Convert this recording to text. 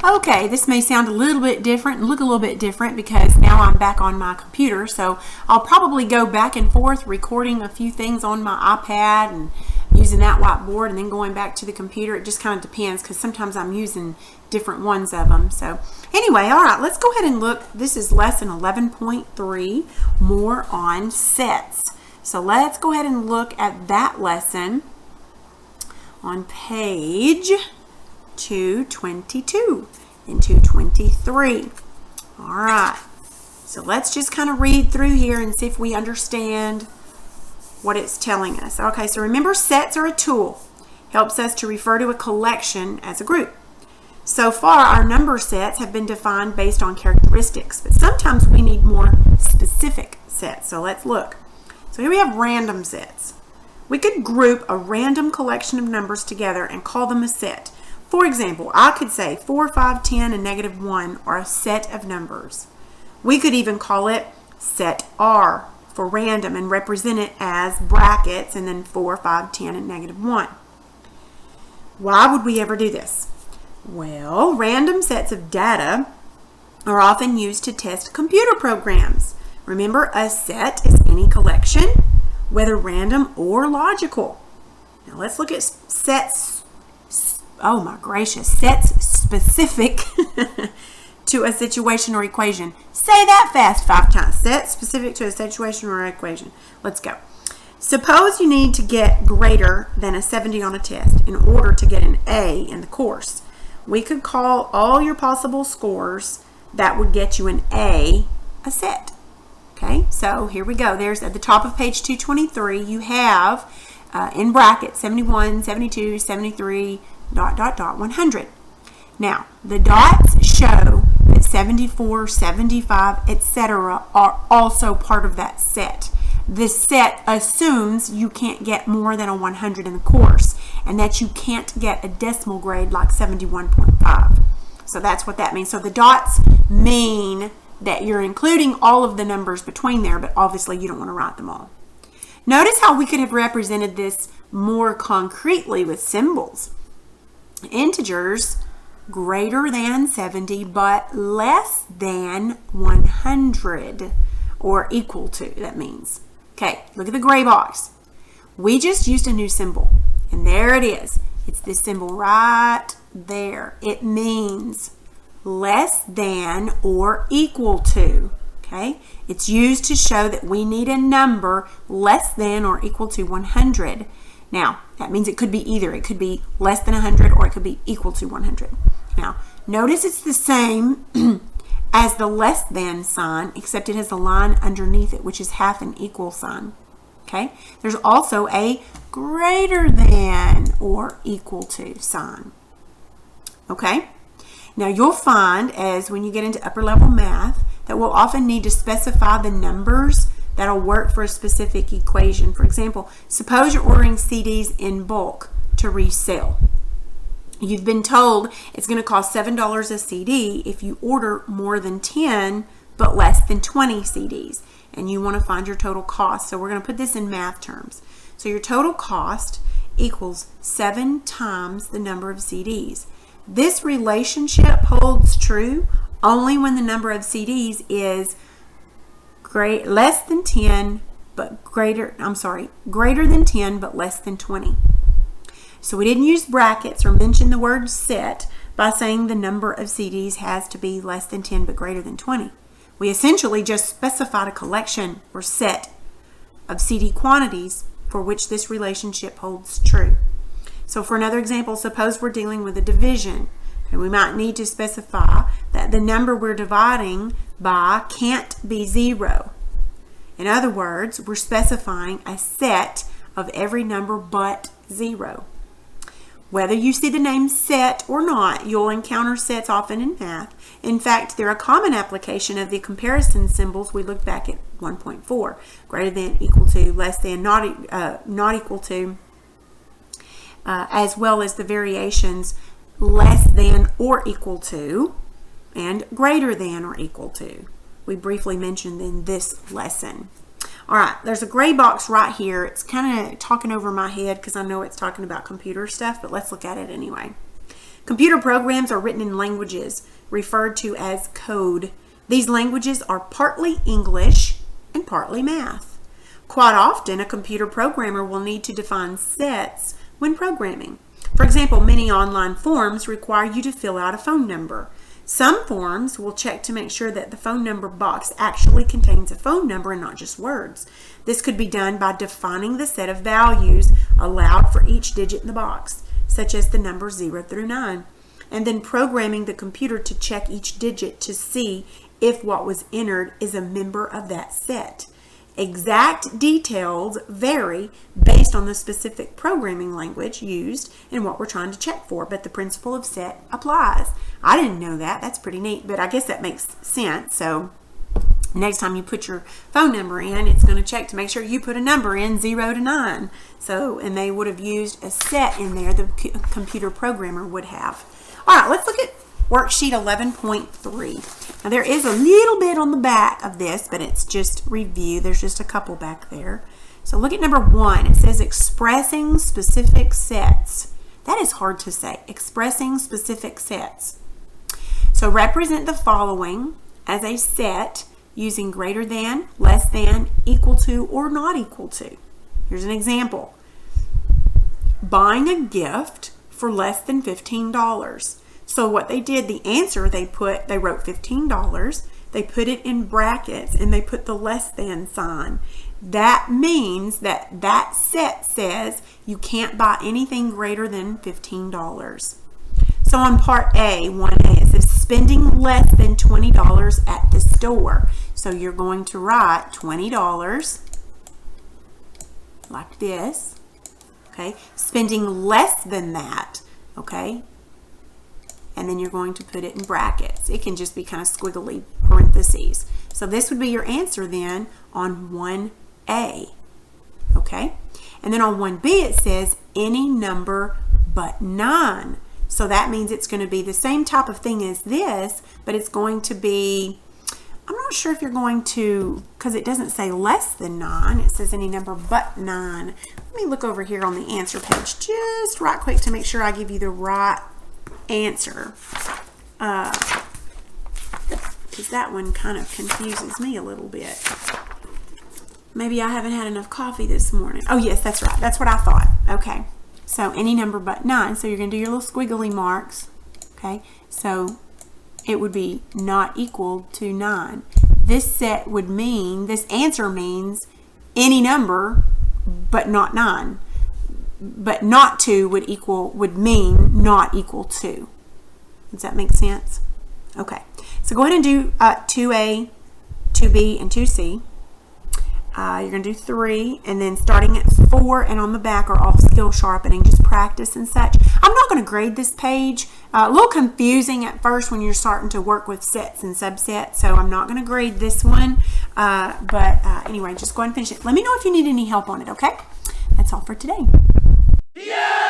Okay, this may sound a little bit different and look a little bit different because now I'm back on my computer, so I'll probably go back and forth recording a few things on my iPad and using that whiteboard and then going back to the computer. It just kind of depends because sometimes I'm using different ones of them. So anyway, all right, let's go ahead and look. This is lesson 11.3, more on sets. So let's go ahead and look at that lesson on page 222 and 223. All right, so let's just kind of read through here and see if we understand what it's telling us. Okay, so remember, sets are a tool. Helps us to refer to a collection as a group. So far, our number sets have been defined based on characteristics, but sometimes we need more specific sets. So let's look. So here we have random sets. We could group a random collection of numbers together and call them a set. For example, I could say 4, 5, 10, and -1 are a set of numbers. We could even call it set R for random and represent it as brackets and then 4, 5, 10, and -1. Why would we ever do this? Well, random sets of data are often used to test computer programs. Remember, a set is any collection, whether random or logical. Now let's look at sets. Oh my gracious, sets specific to a situation or equation. Say that fast 5 times. Sets specific to a situation or equation. Let's go. Suppose you need to get greater than a 70 on a test in order to get an A in the course. We could call all your possible scores that would get you an A a set. Okay, so here we go. There's at the top of page 223, you have in brackets 71, 72, 73, ... 100. Now, the dots show that 74, 75, etc. are also part of that set. This set assumes you can't get more than a 100 in the course and that you can't get a decimal grade like 71.5. So that's what that means. So the dots mean that you're including all of the numbers between there, but obviously you don't want to write them all. Notice how we could have represented this more concretely with symbols. Integers greater than 70 but less than 100 or equal to, that means. Okay, look at the gray box. We just used a new symbol and there it is. It's this symbol right there. It means less than or equal to. Okay, it's used to show that we need a number less than or equal to 100. Now, that means it could be either. It could be less than 100 or it could be equal to 100. Now, notice it's the same as the less than sign, except it has a line underneath it, which is half an equal sign. Okay? There's also a greater than or equal to sign. Okay? Now, you'll find as when you get into upper level math that we'll often need to specify the numbers that'll work for a specific equation. For example, suppose you're ordering CDs in bulk to resell. You've been told it's going to cost $7 a CD if you order more than 10 but less than 20 CDs. And you want to find your total cost. So we're going to put this in math terms. So your total cost equals 7 times the number of CDs. This relationship holds true only when the number of CDs is less than 10 but greater than 10 but less than 20. So we didn't use brackets or mention the word set by saying the number of CDs has to be less than 10 but greater than 20. We essentially just specified a collection or set of CD quantities for which this relationship holds true. So for another example, suppose we're dealing with a division. And we might need to specify that the number we're dividing by can't be 0. In other words, we're specifying a set of every number but 0. Whether you see the name set or not, you'll encounter sets often in math. In fact, they're a common application of the comparison symbols we looked back at 1.4. Greater than, equal to, less than, not equal to, as well as the variations less than or equal to, and greater than or equal to. We briefly mentioned in this lesson. All right, there's a gray box right here. It's kind of talking over my head because I know it's talking about computer stuff, but let's look at it anyway. Computer programs are written in languages referred to as code. These languages are partly English and partly math. Quite often, a computer programmer will need to define sets when programming. For example, many online forms require you to fill out a phone number. Some forms will check to make sure that the phone number box actually contains a phone number and not just words. This could be done by defining the set of values allowed for each digit in the box, such as the numbers 0 through 9, and then programming the computer to check each digit to see if what was entered is a member of that set. Exact details vary based on the specific programming language used and what we're trying to check for, but the principle of set applies. I didn't know that. That's pretty neat, but I guess that makes sense. So next time you put your phone number in, it's going to check to make sure you put a number in 0 to 9. So, and they would have used a set in there, the computer programmer would have. All right, let's look at worksheet 11.3. Now there is a little bit on the back of this, but it's just review. There's just a couple back there. So look at number 1. It says expressing specific sets. That is hard to say. Expressing specific sets. So represent the following as a set using greater than, less than, equal to, or not equal to. Here's an example. Buying a gift for less than $15. So what they did, the answer they wrote $15, they put it in brackets, and they put the less than sign. That means that that set says you can't buy anything greater than $15. So on part A, 1A, it says spending less than $20 at the store. So you're going to write $20 like this, okay? Spending less than that, okay? And then you're going to put it in brackets. It can just be kind of squiggly parentheses. So this would be your answer then on 1A, okay? And then on 1B it says any number but 9. So that means it's going to be the same type of thing as this, but it's going to be, I'm not sure if you're going to, because it doesn't say less than 9, it says any number but 9. Let me look over here on the answer page just right quick to make sure I give you the right answer, because that one kind of confuses me a little bit. Maybe I haven't had enough coffee this morning. Oh yes, that's right. That's what I thought. Okay, so any number but 9. So you're going to do your little squiggly marks. Okay, so it would be not equal to 9. This set would mean, this answer means any number but not 9. But not 2 would mean not equal to. Does that make sense? Okay. So go ahead and do 2A, 2B, and 2C. You're going to do 3, and then starting at 4 and on the back are all skill sharpening, just practice and such. I'm not going to grade this page. A little confusing at first when you're starting to work with sets and subsets, so I'm not going to grade this one. Anyway, just go ahead and finish it. Let me know if you need any help on it, okay? That's all for today. Yeah!